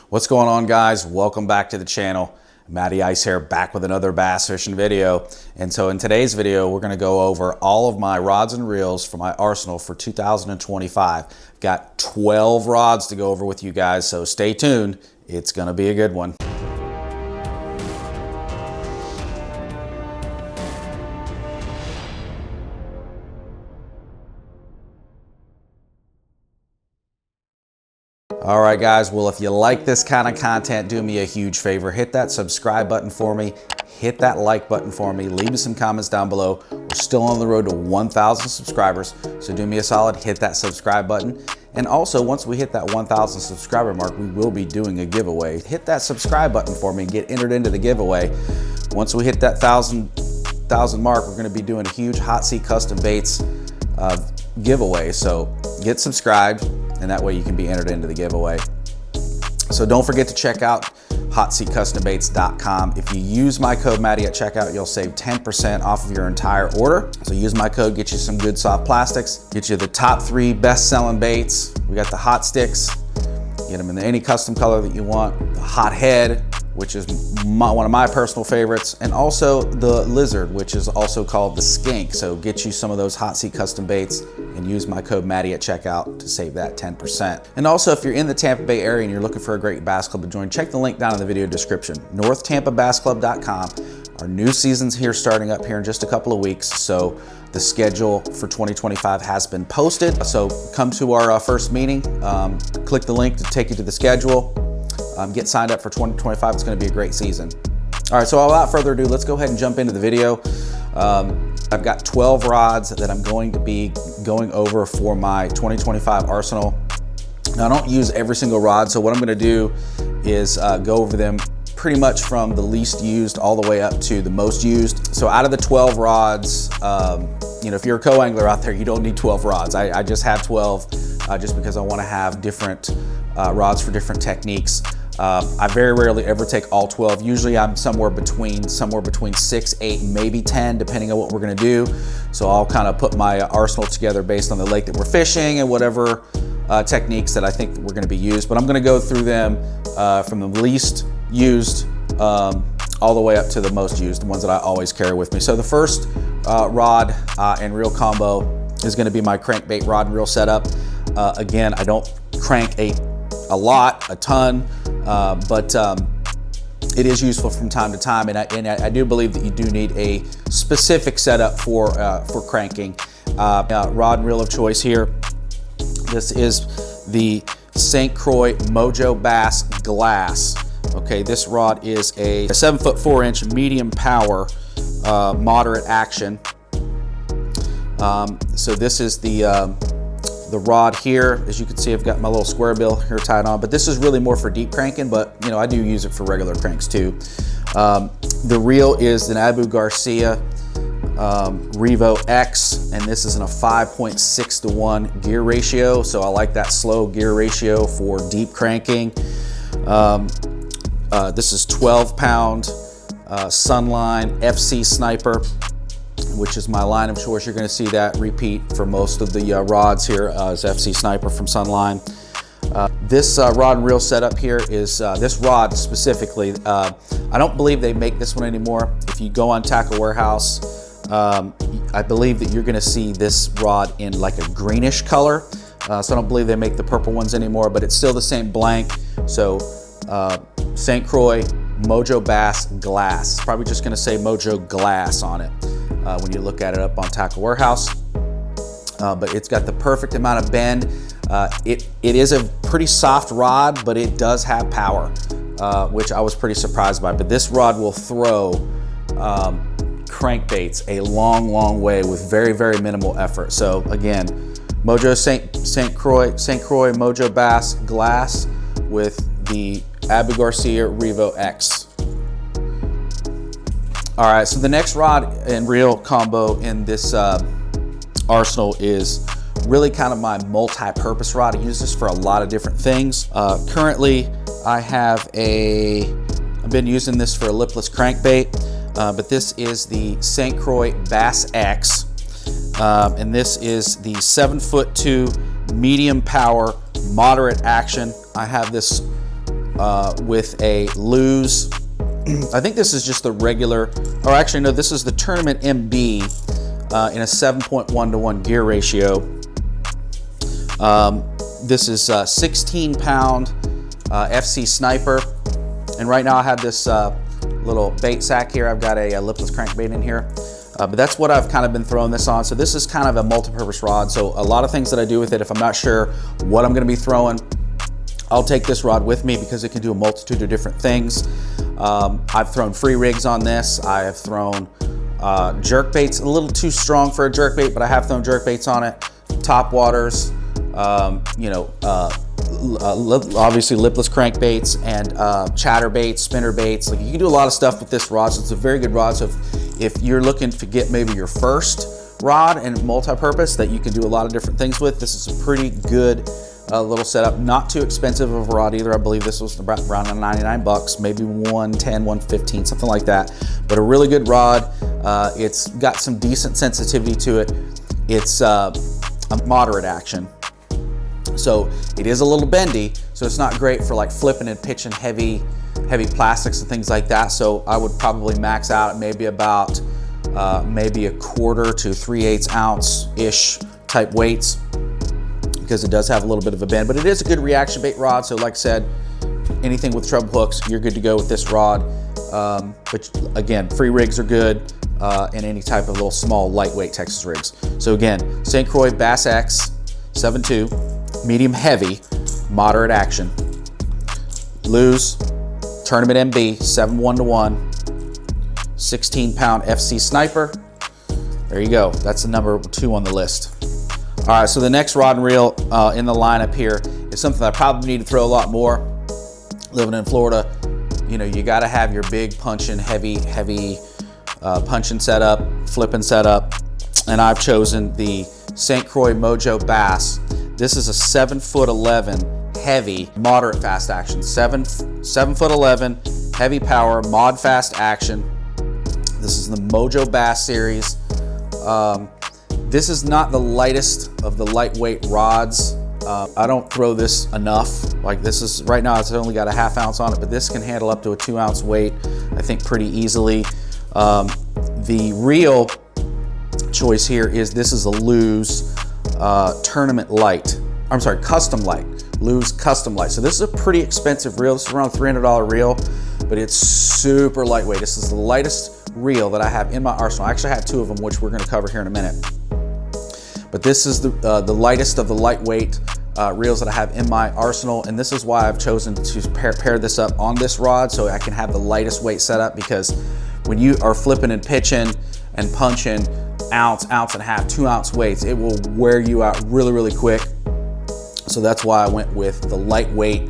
What's going on, guys? Welcome back to the channel. Matty Ice here, back with another bass fishing video. And so in today's video, we're gonna go over all of my rods and reels for my arsenal for 2025. Got 12 rods to go over with you guys, so stay tuned. It's gonna be a good one. All right, guys, well, if you like this kind of content, do me a huge favor. Hit that subscribe button for me. Hit that like button for me. Leave me some comments down below. We're still on the road to 1,000 subscribers, so do me a solid, hit that subscribe button. And also, once we hit that 1,000 subscriber mark, we will be doing a giveaway. Hit that subscribe button for me and get entered into the giveaway. Once we hit that 1,000 mark, we're gonna be doing a huge hot seat custom baits giveaway. So get subscribed, and that way you can be entered into the giveaway. So don't forget to check out hotseatcustombaits.com. If you use my code Matty at checkout, you'll save 10% off of your entire order. So use my code, get you some good soft plastics, get you the top 3 best-selling baits. We got the hot sticks, get them in any custom color that you want, the hot head, which is one of my personal favorites, and also the lizard, which is also called the skink. So get you some of those hot seat custom baits and use my code Matty at checkout to save that 10%. And also, if you're in the Tampa Bay area and you're looking for a great bass club to join, check the link down in the video description, northtampabassclub.com. Our new season's here, starting up here in just a couple of weeks. So the schedule for 2025 has been posted. So come to our first meeting, click the link to take you to the schedule. Get signed up for 2025. It's going to be a great season. All right, so without further ado, let's go ahead and jump into the video. I've got 12 rods that I'm going to be going over for my 2025 arsenal. Now, I don't use every single rod, so what I'm going to do is go over them pretty much from the least used all the way up to the most used. So out of the 12 rods, you know, if you're a co-angler out there, you don't need 12 rods. I just have 12 just because I want to have different rods for different techniques. I very rarely ever take all 12. Usually I'm somewhere between 6, 8, maybe 10, depending on what we're gonna do. So I'll kind of put my arsenal together based on the lake that we're fishing and whatever techniques that I think that we're gonna be used. But I'm gonna go through them from the least used all the way up to the most used, the ones that I always carry with me. So the first rod and reel combo is gonna be my crankbait rod and reel setup. Again, I don't crank a ton, but it is useful from time to time, and I do believe that you do need a specific setup for cranking. Rod and reel of choice here. This is the St. Croix Mojo Bass Glass. Okay, this rod is a 7 4 inch medium power, moderate action. So this is the rod here. As you can see, I've got my little square bill here tied on, but this is really more for deep cranking, but you know, I do use it for regular cranks too. The reel is an Abu Garcia Revo X, and this is in a 5.6 to 1 gear ratio. So I like that slow gear ratio for deep cranking. This is 12-pound Sunline FC Sniper, which is my line of choice. You're going to see that repeat for most of the rods here as FC Sniper from Sunline. This rod and reel setup here is, this rod specifically, I don't believe they make this one anymore. If you go on Tackle Warehouse, I believe that you're going to see this rod in like a greenish color. So I don't believe they make the purple ones anymore, but it's still the same blank. So St. Croix Mojo Bass Glass. Probably just going to say Mojo Glass on it when you look at it up on Tackle Warehouse. But it's got the perfect amount of bend. It is a pretty soft rod, but it does have power, which I was pretty surprised by. But this rod will throw crankbaits a long way with very minimal effort. So again, Mojo St. Croix Mojo Bass Glass with the Abu Garcia Revo X. All right, so the next rod and reel combo in this arsenal is really kind of my multi-purpose rod. I use this for a lot of different things. Currently, I've been using this for a lipless crankbait, but this is the St. Croix Bass X, and this is the 7'2" medium power, moderate action. I have this with a Lews. I think this is just the regular, or actually no, this is the Tournament MB in a 7.1 to 1 gear ratio. This is a 16-pound FC Sniper, and right now I have this little bait sack here. I've got a lipless crankbait in here, but that's what I've kind of been throwing this on. So this is kind of a multi-purpose rod. So a lot of things that I do with it, if I'm not sure what I'm going to be throwing, I'll take this rod with me because it can do a multitude of different things. I've thrown free rigs on this. I have thrown jerkbaits, a little too strong for a jerkbait, but I have thrown jerkbaits on it. Topwaters, obviously lipless crankbaits and chatterbaits, spinnerbaits. Like, you can do a lot of stuff with this rod, so it's a very good rod. So if you're looking to get maybe your first rod and multi-purpose that you can do a lot of different things with, this is a pretty good little setup. Not too expensive of a rod either. I believe this was around 99 bucks, maybe 110, 115, something like that. But a really good rod. It's got some decent sensitivity to it. It's a moderate action. So it is a little bendy, so it's not great for like flipping and pitching heavy plastics and things like that. So I would probably max out at maybe about maybe a 1/4 to 3/8 ounce-ish type weights, because it does have a little bit of a bend, but it is a good reaction bait rod. So like I said, anything with treble hooks, you're good to go with this rod. But again, free rigs are good, and any type of little small lightweight Texas rigs. So again, St. Croix Bass X 7.2, medium heavy, moderate action. Lews Tournament MB 7.1 to 1, 16-pound FC Sniper. There you go. That's the number 2 on the list. All right, so the next rod and reel in the lineup here is something that I probably need to throw a lot more. Living in Florida, you know, you got to have your big punching, heavy punching setup, flipping setup, and I've chosen the St. Croix Mojo Bass. This is a 7'11" heavy, moderate fast action. 7'11", heavy power, mod fast action. This is the Mojo Bass series. This is not the lightest of the lightweight rods. I don't throw this enough. Like, this is, right now it's only got a 1/2 ounce on it, but this can handle up to a 2 ounce weight, I think, pretty easily. The reel choice here is, this is a Lews Tournament Light. I'm sorry, Custom Light. Lews Custom Light. So this is a pretty expensive reel. This is around a $300 reel, but it's super lightweight. This is the lightest reel that I have in my arsenal. I actually have 2 of them, which we're going to cover here in a minute. But this is the lightest of the lightweight reels that I have in my arsenal, and this is why I've chosen to pair this up on this rod, so I can have the lightest weight setup, because when you are flipping and pitching and punching ounce, ounce and a half, 2 ounce weights, it will wear you out really, really quick. So that's why I went with the lightweight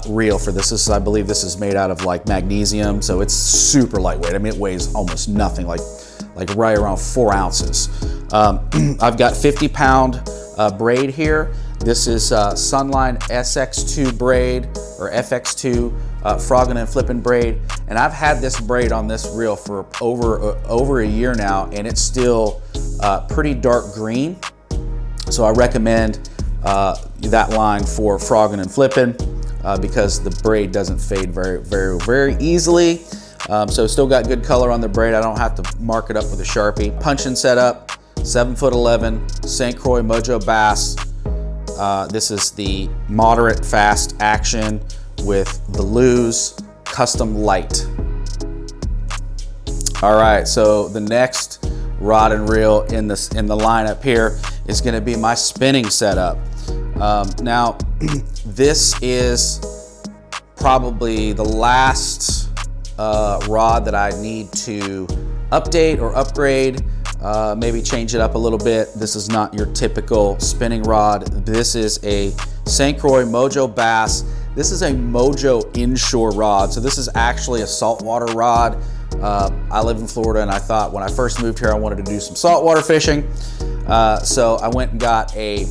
reel for this. I believe this is made out of like magnesium, so it's super lightweight. I mean, it weighs almost nothing, like right around 4 ounces. I've got 50-pound braid here. This is Sunline SX2 braid, or FX2 frogging and flipping braid, and I've had this braid on this reel for over a year now, and it's still pretty dark green. So I recommend that line for frogging and flipping because the braid doesn't fade very easily. So still got good color on the braid. I don't have to mark it up with a Sharpie. Punching setup, 7'11", St. Croix Mojo Bass. This is the moderate fast action with the Lews Custom Light. All right, so the next rod and reel in the lineup here is going to be my spinning setup. Now, this is probably the last rod that I need to update or upgrade, maybe change it up a little bit. This is not your typical spinning rod. This is a St. Croix Mojo Bass. This is a Mojo Inshore rod. So this is actually a saltwater rod. I live in Florida, and I thought when I first moved here I wanted to do some saltwater fishing. So I went and got a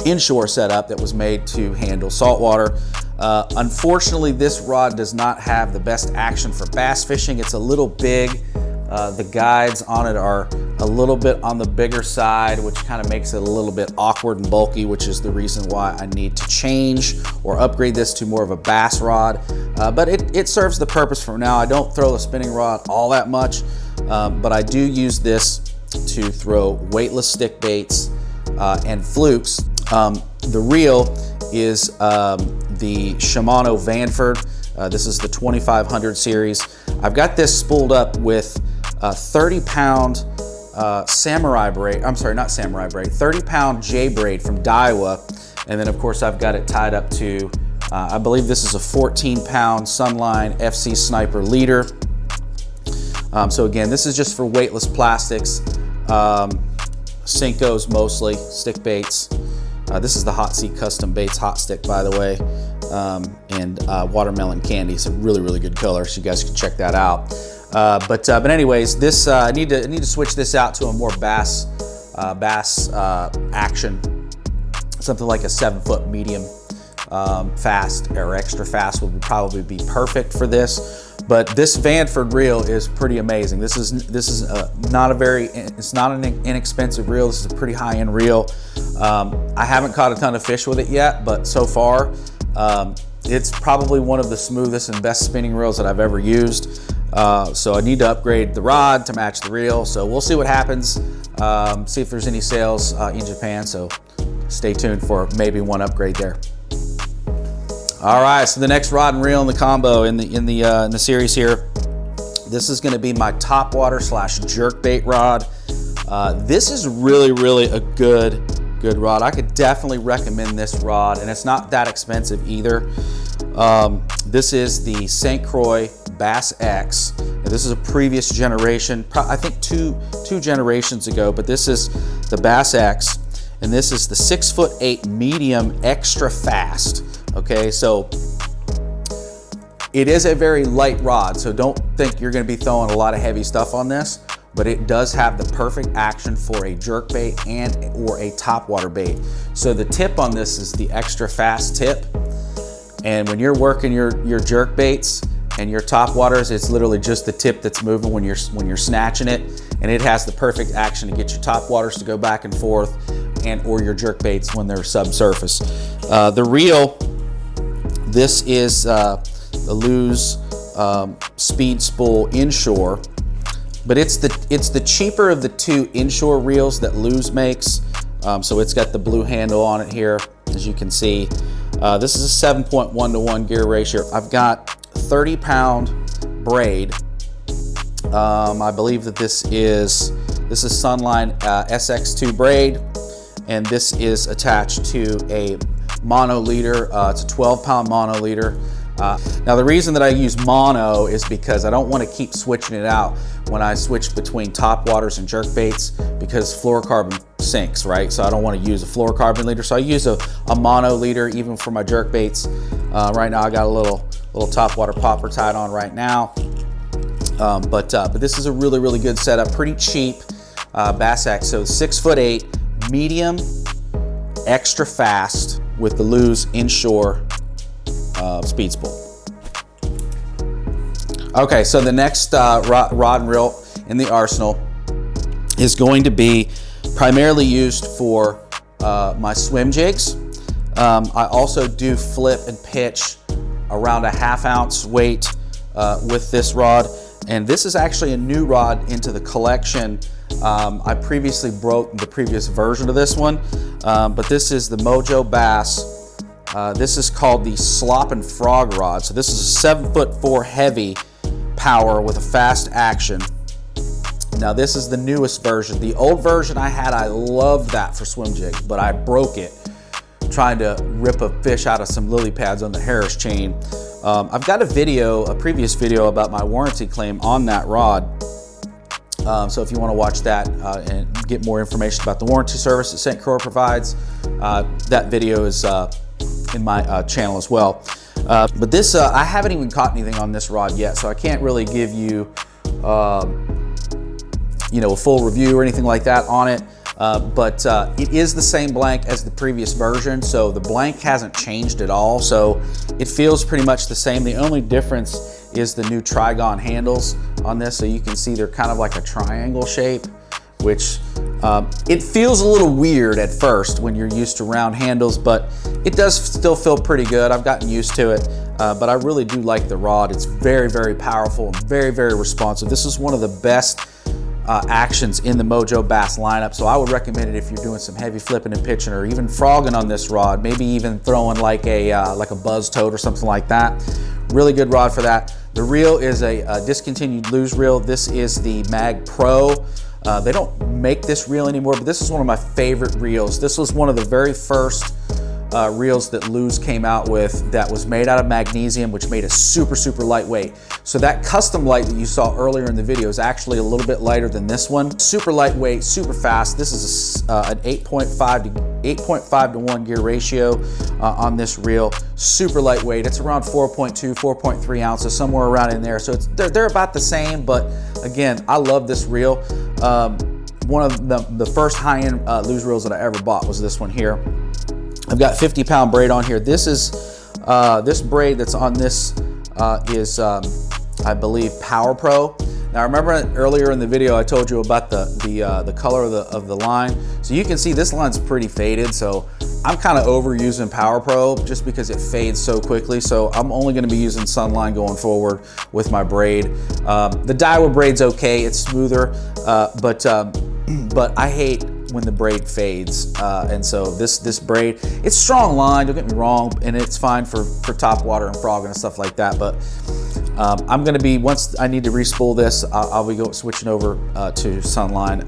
Inshore setup that was made to handle saltwater. Unfortunately, this rod does not have the best action for bass fishing. It's a little big. The guides on it are a little bit on the bigger side, which kind of makes it a little bit awkward and bulky, which is the reason why I need to change or upgrade this to more of a bass rod. But it serves the purpose for now. I don't throw the spinning rod all that much, but I do use this to throw weightless stick baits and flukes. The reel is the Shimano Vanford. This is the 2500 series. I've got this spooled up with 30-pound samurai braid. I'm sorry, not samurai braid. 30-pound J braid from Daiwa, and then of course I've got it tied up to. I believe this is a 14-pound Sunline FC Sniper leader. So again, this is just for weightless plastics, Senkos mostly, stick baits. This is the Hot Seat Custom Baits Hot Stick, by the way, and watermelon candy. It's a really, really good color, so you guys can check that out. But anyways, this I need to switch this out to a more bass action, something like a 7-foot medium fast or extra fast would probably be perfect for this. But this Vanford reel is pretty amazing. This is not an inexpensive reel. This is a pretty high-end reel. I haven't caught a ton of fish with it yet, but so far it's probably one of the smoothest and best spinning reels that I've ever used. So I need to upgrade the rod to match the reel. So we'll see what happens. See if there's any sales in Japan. So stay tuned for maybe one upgrade there. All right, so the next rod and reel in the combo in the series here, this is going to be my Topwater / jerkbait rod. This is really a good rod. I could definitely recommend this rod, and it's not that expensive either. This is the St. Croix Bass X. Now, this is a previous generation, I think two generations ago, but this is the Bass X, and this is the 6'8" medium extra fast. Okay, so it is a very light rod, so don't think you're going to be throwing a lot of heavy stuff on this, but it does have the perfect action for a jerkbait or a topwater bait. So the tip on this is the extra fast tip, and when you're working your jerkbaits and your topwaters, it's literally just the tip that's moving when you're snatching it, and it has the perfect action to get your topwaters to go back and forth, or your jerkbaits when they're subsurface. The reel. This is the Lews Speed Spool Inshore, but it's the cheaper of the two Inshore reels that Lews makes. So it's got the blue handle on it here, as you can see. This is a 7.1-to-1 gear ratio. I've got 30-pound braid. I believe that this is Sunline SX2 braid, and this is attached to a mono leader. It's a 12-pound mono leader. Now the reason that I use mono is because I don't want to keep switching it out when I switch between topwaters and jerkbaits, because fluorocarbon sinks, right? So I don't want to use a fluorocarbon leader. So I use a mono leader even for my jerkbaits. Right now I got a little topwater popper tied on right now. But this is a really good setup, pretty cheap Bass X. So 6'8", medium, extra fast with the Lews Inshore speed spool. Okay, so the next rod and reel in the arsenal is going to be primarily used for my swim jigs. I also do flip and pitch around a 1/2 ounce weight with this rod, and this is actually a new rod into the collection. I previously broke the previous version of this one, but this is the Mojo Bass. This is called the Slop and Frog rod. So this is a 7'4" heavy power with a fast action. Now this is the newest version. The old version I had, I loved that for swim jigs, but I broke it trying to rip a fish out of some lily pads on the Harris chain. I've got a previous video about my warranty claim on that rod. So if you want to watch that and get more information about the warranty service that St. Croix provides, that video is in my channel as well. But this, I haven't even caught anything on this rod yet, so I can't really give you, a full review or anything like that on it. But it is the same blank as the previous version, so the blank hasn't changed at all. So it feels pretty much the same. The only difference is the new trigon handles on this. So you can see they're kind of like a triangle shape which it feels a little weird at first when you're used to round handles, but it does still feel pretty good. I've gotten used to it, but I really do like the rod. It's very, very powerful and very, very responsive. This is one of the best actions in the Mojo Bass lineup, so I would recommend it if you're doing some heavy flipping and pitching, or even frogging on this rod, maybe even throwing like a buzz toad or something like that. Really good rod for that. The reel is a discontinued Lews reel. This is the Mag Pro. They don't make this reel anymore, but this is one of my favorite reels. This was one of the very first reels that Lews came out with that was made out of magnesium, which made it super, super lightweight. So that custom light that you saw earlier in the video is actually a little bit lighter than this one. Super lightweight, super fast. This is an 8.5 to 1 gear ratio on this reel. Super lightweight. It's around 4.2, 4.3 ounces, somewhere around in there. So they're about the same, but again, I love this reel. One of the first high-end Lews reels that I ever bought was this one here. I've got 50-pound braid on here. This is this braid that's on this is I believe Power Pro. Now remember earlier in the video I told you about the color of the line. So you can see this line's pretty faded. So I'm kind of over using Power Pro just because it fades so quickly. So I'm only going to be using Sunline going forward with my braid. The Daiwa braid's okay. It's smoother, but I hate when the braid fades, and so this braid, it's strong line, don't get me wrong, and it's fine for topwater and frogging and stuff like that, but I'm gonna be, once I need to re-spool this, I'll be switching over to Sunline.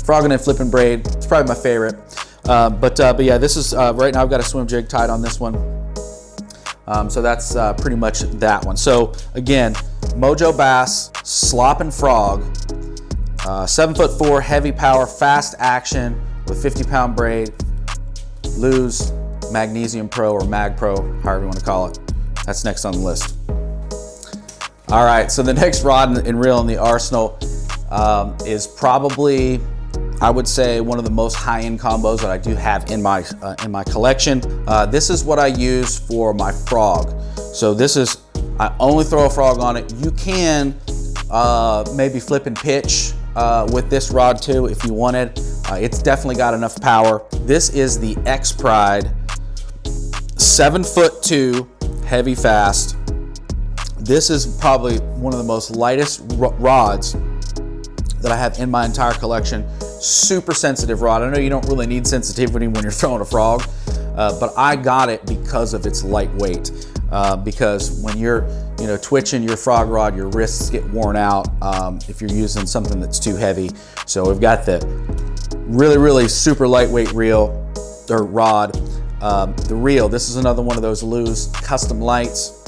Frogging and flipping braid, it's probably my favorite, but yeah, this is, right now I've got a swim jig tied on this one, so that's pretty much that one. So again, Mojo Bass, slop and frog, 7'4", heavy power, fast action with 50-pound braid, Lews Magnesium Pro or Mag Pro, however you want to call it. That's next on the list. All right, so the next rod and reel in the arsenal is probably, I would say, one of the most high-end combos that I do have in my collection. This is what I use for my frog. So this is, I only throw a frog on it. You can maybe flip and pitch with this rod too if you wanted. It's definitely got enough power. This is the X Pride 7'2" heavy fast. This is probably one of the most lightest rods that I have in my entire collection. Super sensitive rod. I know you don't really need sensitivity when you're throwing a frog, but I got it because of its lightweight. Because when you're twitching your frog rod, your wrists get worn out if you're using something that's too heavy. So we've got the really, really super lightweight reel or rod. The reel, this is another one of those Lews custom lights.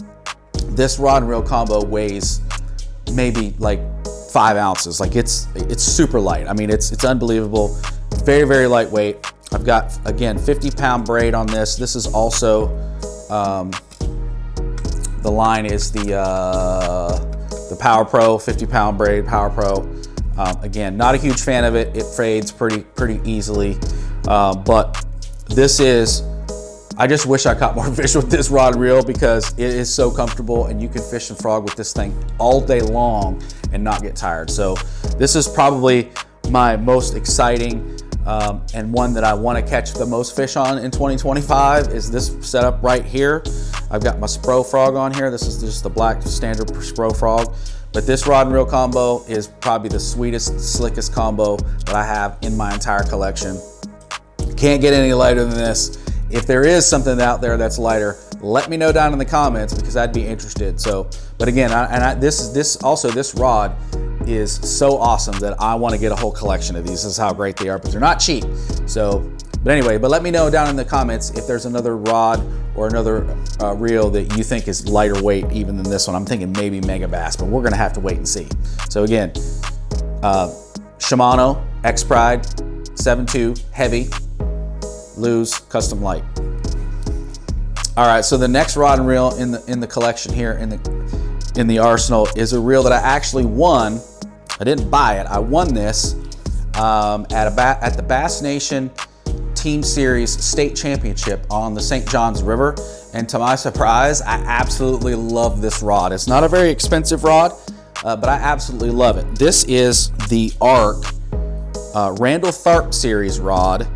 This rod and reel combo weighs maybe like 5 ounces. Like it's super light. I mean, it's unbelievable. Very, very lightweight. I've got, again, 50-pound braid on this. This is also, the line is the Power Pro, 50-pound braid Power Pro. Again, not a huge fan of it. It fades pretty easily. But this is, I just wish I caught more fish with this rod and reel because it is so comfortable and you can fish and frog with this thing all day long and not get tired. So this is probably my most exciting and one that I want to catch the most fish on in 2025 is this setup right here. I've got my Spro frog on here. This is just the black standard Spro frog. But this rod and reel combo is probably the sweetest, slickest combo that I have in my entire collection. Can't get any lighter than this. If there is something out there that's lighter, let me know down in the comments because I'd be interested. So, but again, this rod is so awesome that I want to get a whole collection of these. This is how great they are, but they're not cheap. So, but anyway, but let me know down in the comments if there's another rod or another reel that you think is lighter weight even than this one. I'm thinking maybe Mega Bass, but we're gonna have to wait and see. So again, Shimano X Pride 7.2 heavy, Lews custom light. All right, so the next rod and reel in the collection here in the arsenal is a reel that I actually won. I didn't buy it. I won this at the Bass Nation Team Series State Championship on the St. Johns River. And to my surprise, I absolutely love this rod. It's not a very expensive rod, but I absolutely love it. This is the Arc Randall Tharp series rod.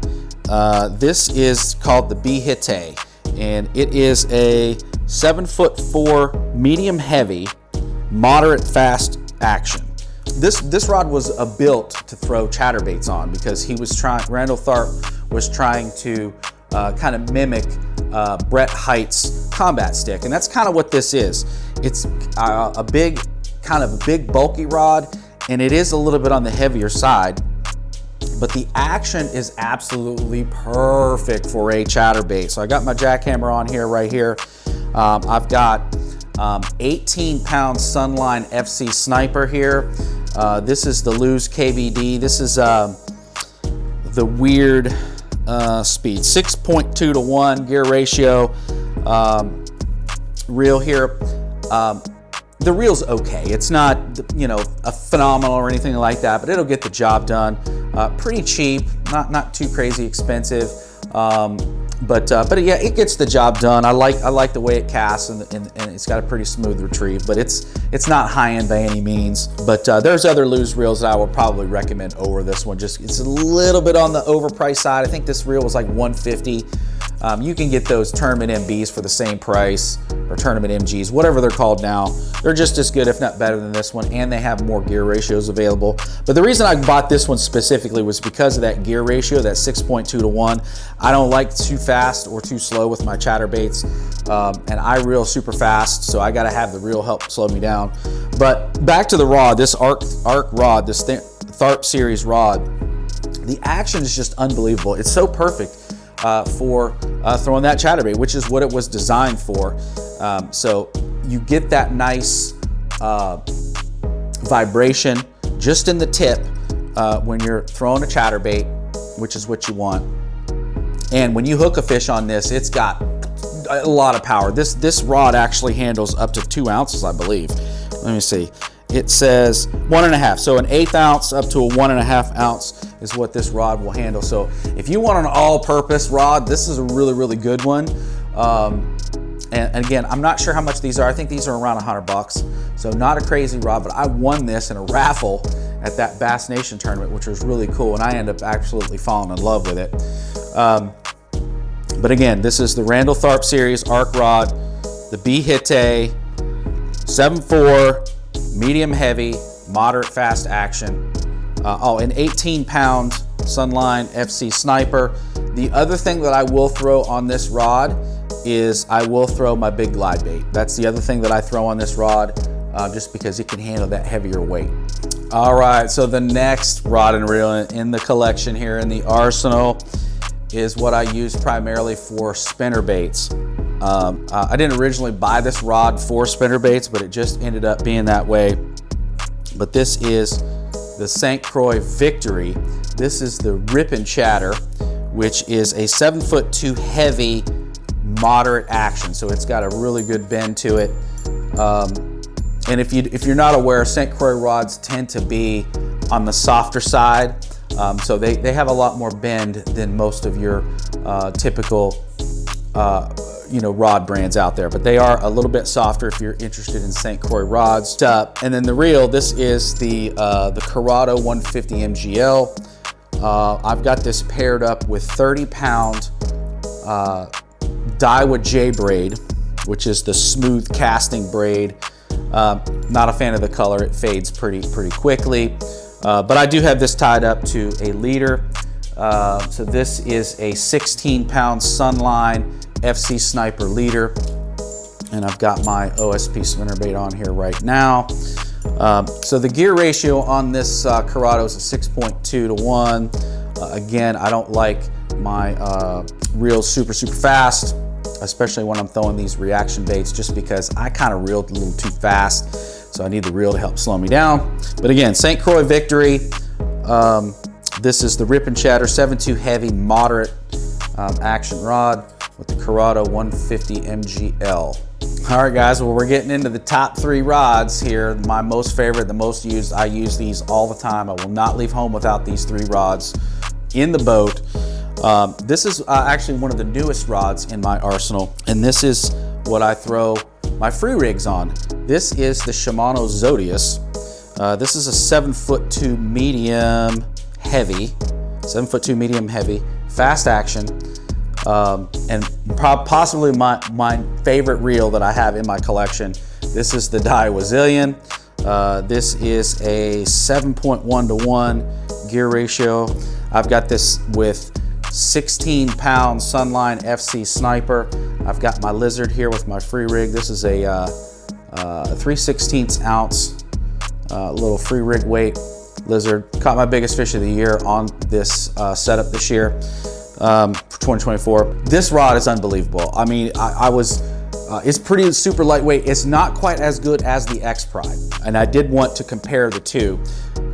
This is called the B-Hitte, and it is a 7'4" medium heavy, moderate fast action. This rod was built to throw chatterbaits on because Randall Tharp was trying to kind of mimic Brett Height's combat stick, and that's kind of what this is. It's a big bulky rod, and it is a little bit on the heavier side, but the action is absolutely perfect for a chatterbait. So I got my jackhammer on here, right here. I've got 18-pound Sunline FC Sniper here. This is the Lews KBD. This is the weird speed, 6.2 to 1 gear ratio reel here. The reel's okay. It's not, you know, a phenomenal or anything like that, but it'll get the job done. Pretty cheap, not too crazy expensive. But yeah, it gets the job done. I like the way it casts, and it's got a pretty smooth retrieve, but it's not high end by any means. But there's other Lews reels that I would probably recommend over this one. Just, it's a little bit on the overpriced side. I think this reel was like $150. You can get those tournament MBs for the same price, or tournament MGs, whatever they're called now. They're just as good, if not better than this one, and they have more gear ratios available. But the reason I bought this one specifically was because of that gear ratio, that 6.2 to 1. I don't like too fast or too slow with my chatterbaits, and I reel super fast, so I gotta have the reel help slow me down. But back to the rod, this arc rod, this Tharp series rod, the action is just unbelievable. It's so perfect for throwing that chatterbait, which is what it was designed for. So you get that nice vibration just in the tip when you're throwing a chatterbait, which is what you want. And when you hook a fish on this, it's got a lot of power. This rod actually handles up to 2 ounces, I believe. Let me see. It says 1.5, so an 1/8 ounce up to a 1.5 ounce is what this rod will handle. So if you want an all-purpose rod, this is a really, really good one. And again, I'm not sure how much these are. I think these are around $100, so not a crazy rod, but I won this in a raffle at that Bass Nation tournament, which was really cool, and I ended up absolutely falling in love with it. But again, this is the Randall Tharp series arc rod, the B-Hitte, 7'4", medium heavy, moderate fast action. An 18-pound Sunline FC Sniper. The other thing that I will throw on this rod is I will throw my big glide bait. That's the other thing that I throw on this rod, just because it can handle that heavier weight. All right, so the next rod and reel in the collection here in the arsenal is what I use primarily for spinnerbaits. I didn't originally buy this rod for spinnerbaits, but it just ended up being that way. But this is the St. Croix Victory. This is the Rip and Chatter, which is a 7'2" heavy, moderate action. So it's got a really good bend to it. And if you're not aware, St. Croix rods tend to be on the softer side. So they have a lot more bend than most of your typical rod brands out there, but they are a little bit softer if you're interested in St. Croix rods. And then the reel, this is the Corrado 150 MGL. I've got this paired up with 30-pound Daiwa J braid, which is the smooth casting braid. Not a fan of the color, it fades pretty quickly. But I do have this tied up to a leader. So this is a 16-pound Sunline FC Sniper leader, and I've got my OSP spinnerbait on here right now. So the gear ratio on this Corrado is a 6.2 to 1. Again, I don't like my reels super fast, especially when I'm throwing these reaction baits, just because I kind of reeled a little too fast. So I need the reel to help slow me down. But again, St. Croix Victory. This is the Rip and Chatter 7'2" heavy, moderate action rod with the Corrado 150 MGL. All right, guys, well, we're getting into the top 3 rods here. My most favorite, the most used. I use these all the time. I will not leave home without these 3 rods in the boat. This is actually one of the newest rods in my arsenal, and this is what I throw my free rigs on. This is the Shimano Zodius. This is a 7'2" medium heavy, 7'2" medium heavy, fast action, and possibly my favorite reel that I have in my collection. This is the Daiwa Zillion. This is a 7.1 to 1 gear ratio. I've got this with 16-pound Sunline FC Sniper. I've got my Lizard here with my free rig. This is a 3/16 ounce little free rig weight Lizard. Caught my biggest fish of the year on this setup this year for 2024. This rod is unbelievable. I mean, it's pretty super lightweight. It's not quite as good as the X Pride, and I did want to compare the two,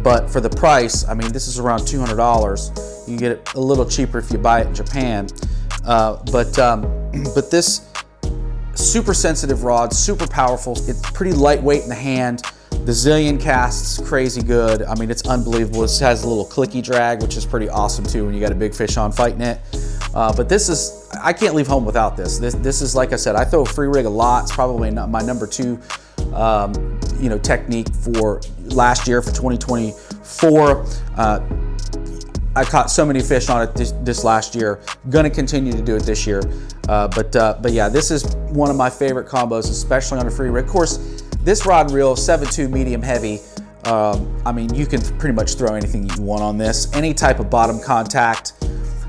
but for the price, I mean, this is around $200. You can get it a little cheaper if you buy it in Japan, but this super sensitive rod, super powerful. It's pretty lightweight in the hand. The Zillion casts crazy good. I mean, it's unbelievable. This has a little clicky drag, which is pretty awesome too when you got a big fish on fighting it. But this is, I can't leave home without this. This is, like I said, I throw a free rig a lot. It's probably my number 2 technique for last year, for 2024. I caught so many fish on it this last year. Gonna continue to do it this year. But yeah, this is one of my favorite combos, especially on a free rig. Of course, this rod and reel, 7'2" medium heavy. I mean, you can pretty much throw anything you want on this. Any type of bottom contact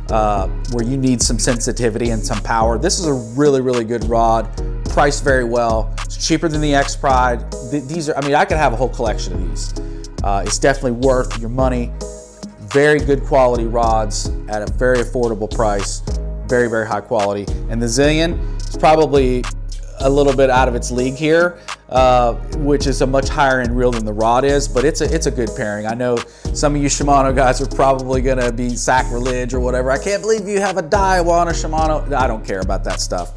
where you need some sensitivity and some power. This is a really, really good rod. Priced very well. It's cheaper than the X Pride. These are, I mean, I could have a whole collection of these. It's definitely worth your money. Very good quality rods at a very affordable price. Very, very high quality. And the Zillion is probably a little bit out of its league here, which is a much higher end reel than the rod is, but it's a good pairing. I know some of you Shimano guys are probably gonna be sacrilege or whatever. I can't believe you have a Daiwa on a Shimano. I don't care about that stuff.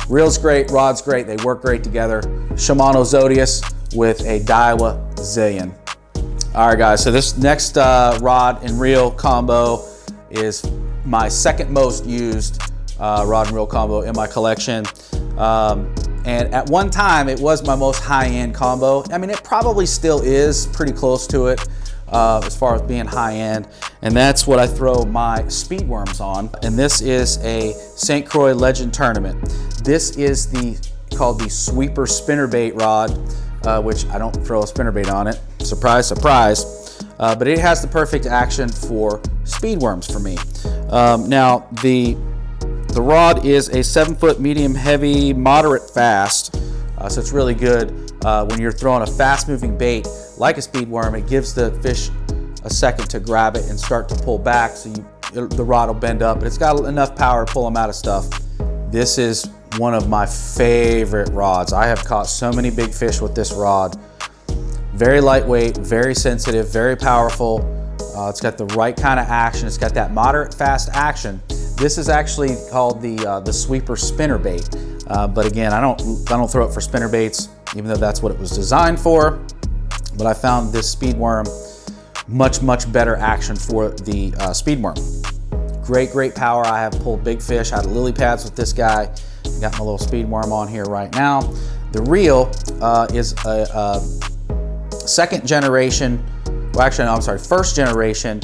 Reel's great, rod's great, they work great together. Shimano Zodius with a Daiwa Zillion. All right, guys, so this next rod and reel combo is my second most used rod and reel combo in my collection. And at one time, it was my most high-end combo. I mean, it probably still is pretty close to it as far as being high-end. And that's what I throw my speed worms on. And this is a St. Croix Legend Tournament. This is called the Sweeper Spinnerbait rod, which I don't throw a spinnerbait on it. Surprise, surprise. But it has the perfect action for speed worms for me. Now, the rod is a 7-foot medium heavy, moderate fast. So it's really good when you're throwing a fast moving bait like a speed worm. It gives the fish a second to grab it and start to pull back, so the rod will bend up, but it's got enough power to pull them out of stuff. This is one of my favorite rods. I have caught so many big fish with this rod. Very lightweight, very sensitive, very powerful. It's got the right kind of action. It's got that moderate fast action. This is actually called the Sweeper Spinnerbait. But again, I don't throw it for spinnerbaits, even though that's what it was designed for. But I found this speed worm much better action for the speed worm. Great power. I have pulled big fish out of lily pads with this guy. Got my little speed worm on here right now. The reel is a second generation. Well, actually, no, I'm sorry, first generation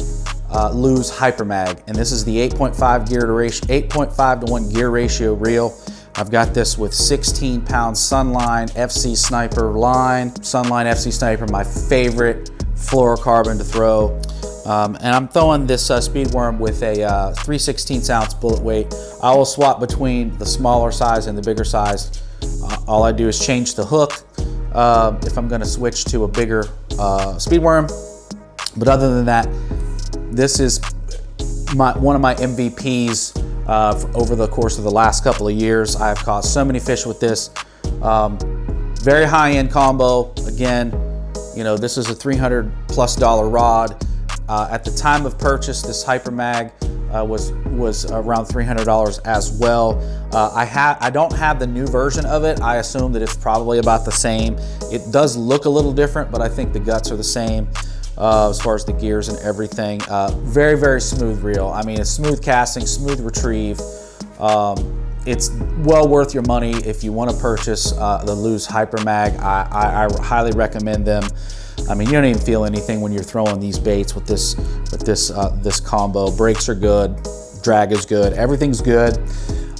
Lews Hypermag, and this is the 8.5 to 1 gear ratio reel. I've got this with 16-pound Sunline FC Sniper line. Sunline FC Sniper, my favorite fluorocarbon to throw. And I'm throwing this speed worm with a 3/16 ounce bullet weight. I will swap between the smaller size and the bigger size. All I do is change the hook if I'm gonna switch to a bigger speed worm. But other than that, this is one of my MVPs over the course of the last couple of years. I've caught so many fish with this. Very high-end combo. Again, you know, this is a $300+ rod. At the time of purchase, this Hypermag was around $300 as well. I don't have the new version of it. I assume that it's probably about the same. It does look a little different, but I think the guts are the same. As far as the gears and everything. Very smooth reel. I mean, it's smooth casting, smooth retrieve. It's well worth your money if you want to purchase the Lews Hypermag. I highly recommend them. I mean, you don't even feel anything when you're throwing these baits with this combo. Brakes are good, drag is good, everything's good.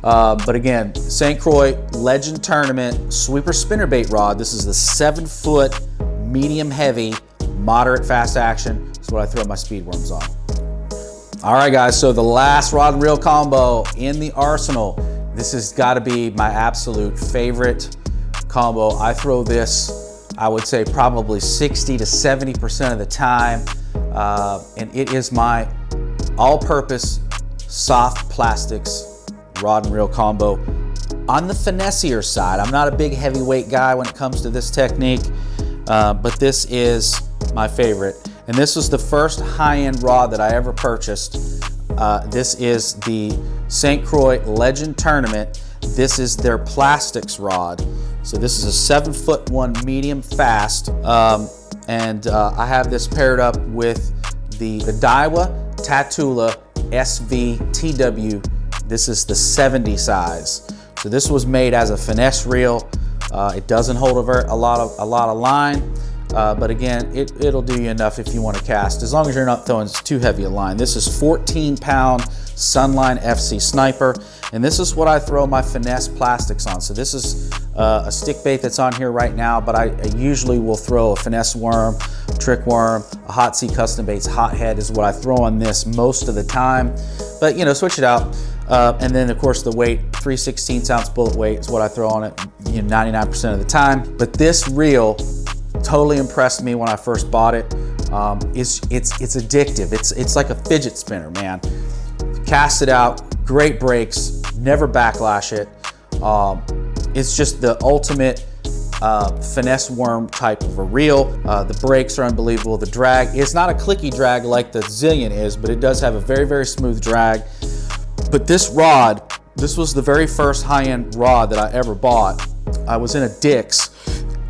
But again, St. Croix Legend Tournament Sweeper Spinnerbait rod. This is the 7-foot, medium heavy, moderate fast action. That's what I throw my speed worms on. All right, guys, so the last rod and reel combo in the arsenal. This has got to be my absolute favorite combo. I throw this, I would say, probably 60 to 70% of the time. And it is my all-purpose soft plastics rod and reel combo. On the finessier side, I'm not a big heavyweight guy when it comes to this technique, but this is my favorite. And this was the first high-end rod that I ever purchased. This is the St. Croix Legend Tournament. This is their plastics rod. So this is a 7-foot one, medium fast. I have this paired up with the Daiwa Tatula SVTW. This is the 70 size. So this was made as a finesse reel. It doesn't hold a lot of line, but again, it'll do you enough if you want to cast, as long as you're not throwing too heavy a line. This is 14-pound Sunline FC Sniper, and this is what I throw my finesse plastics on. So this is a stick bait that's on here right now, but I usually will throw a finesse worm, trick worm, a hot sea custom baits hot head is what I throw on this most of the time. But you know, switch it out. And then of course the weight, 3/16 ounce bullet weight is what I throw on it, 99% of the time. But this reel totally impressed me when I first bought it. It's addictive. It's like a fidget spinner, man. Cast it out, great brakes, never backlash it. It's just the ultimate finesse worm type of a reel. The brakes are unbelievable. The drag, it's not a clicky drag like the Zillion is, but it does have a very, very smooth drag. But this rod, this was the very first high-end rod that I ever bought. I was in a Dick's,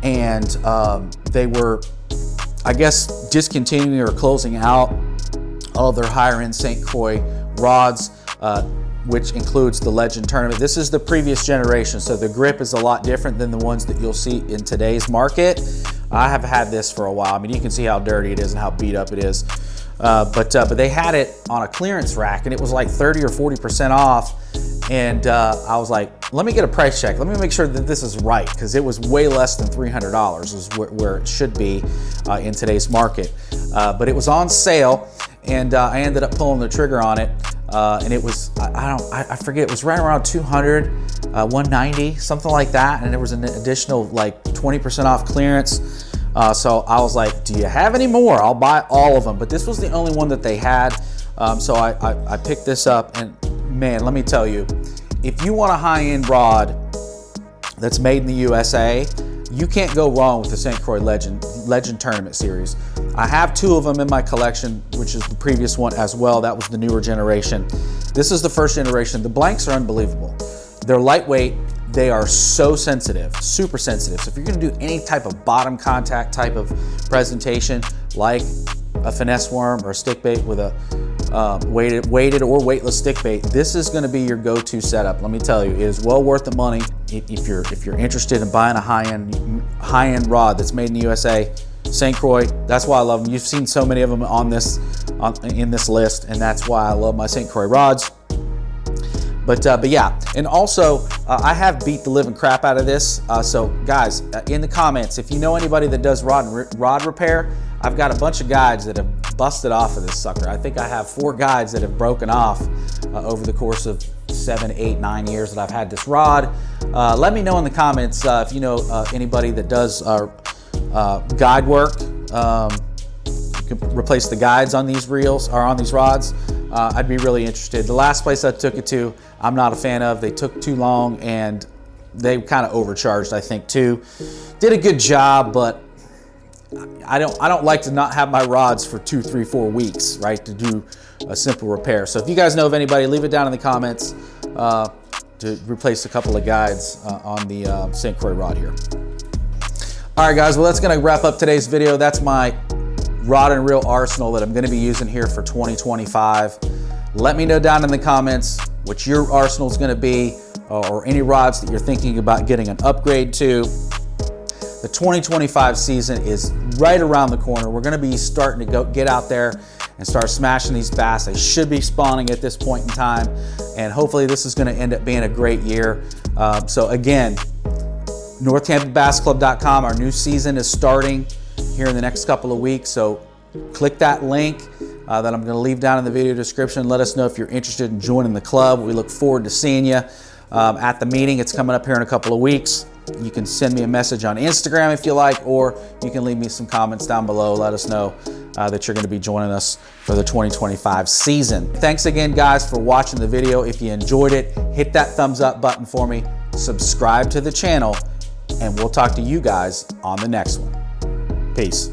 and they were, I guess, discontinuing or closing out all of their higher-end St. Croix rods, which includes the Legend Tournament. This is the previous generation, so the grip is a lot different than the ones that you'll see in today's market. I have had this for a while. I mean, you can see how dirty it is and how beat up it is. But they had it on a clearance rack, and it was like 30 or 40% off. And I was like, let me get a price check. Let me make sure that this is right, because it was way less than $300 is where it should be in today's market. But it was on sale, and I ended up pulling the trigger on it. And it was, I forget, it was right around 200, 190, something like that. And there was an additional like 20% off clearance. So I was like, do you have any more? I'll buy all of them. But this was the only one that they had. So I picked this up, and man, let me tell you, if you want a high-end rod that's made in the USA, you can't go wrong with the St. Croix Legend Tournament series. I have 2 of them in my collection, which is the previous one as well. That was the newer generation. This is the first generation. The blanks are unbelievable. They're lightweight. They are so sensitive, super sensitive. So if you're gonna do any type of bottom contact type of presentation, like a finesse worm or a stick bait with a weighted or weightless stick bait, this is gonna be your go-to setup. Let me tell you, it is well worth the money. If you're interested in buying a high-end rod that's made in the USA, St. Croix, that's why I love them. You've seen so many of them in this list, and that's why I love my St. Croix rods. But yeah, and also I have beat the living crap out of this. So guys, in the comments, if you know anybody that does rod repair, I've got a bunch of guides that have busted off of this sucker. I think I have 4 guides that have broken off over the course of 7, 8, 9 years that I've had this rod. Let me know in the comments if you know anybody that does guide work. You can replace the guides on these reels or on these rods. I'd be really interested. The last place I took it to, I'm not a fan of. They took too long, and they kind of overcharged, I think, too. Did a good job, but I don't like to not have my rods for 2, 3, 4 weeks, right, to do a simple repair. So if you guys know of anybody, leave it down in the comments to replace a couple of guides on the St. Croix rod here. All right, guys, well, that's gonna wrap up today's video. That's my rod and reel arsenal that I'm gonna be using here for 2025. Let me know down in the comments what your arsenal is gonna be, or any rods that you're thinking about getting an upgrade to. The 2025 season is right around the corner. We're gonna be starting to get out there and start smashing these bass. They should be spawning at this point in time, and hopefully this is gonna end up being a great year. So again, NorthTampaBassClub.com, our new season is starting here in the next couple of weeks, so click that link that I'm gonna leave down in the video description. Let us know if you're interested in joining the club. We look forward to seeing you at the meeting. It's coming up here in a couple of weeks. You can send me a message on Instagram if you like, or you can leave me some comments down below. Let us know that you're gonna be joining us for the 2025 season. Thanks again, guys, for watching the video. If you enjoyed it, hit that thumbs up button for me, subscribe to the channel, and we'll talk to you guys on the next one. Peace.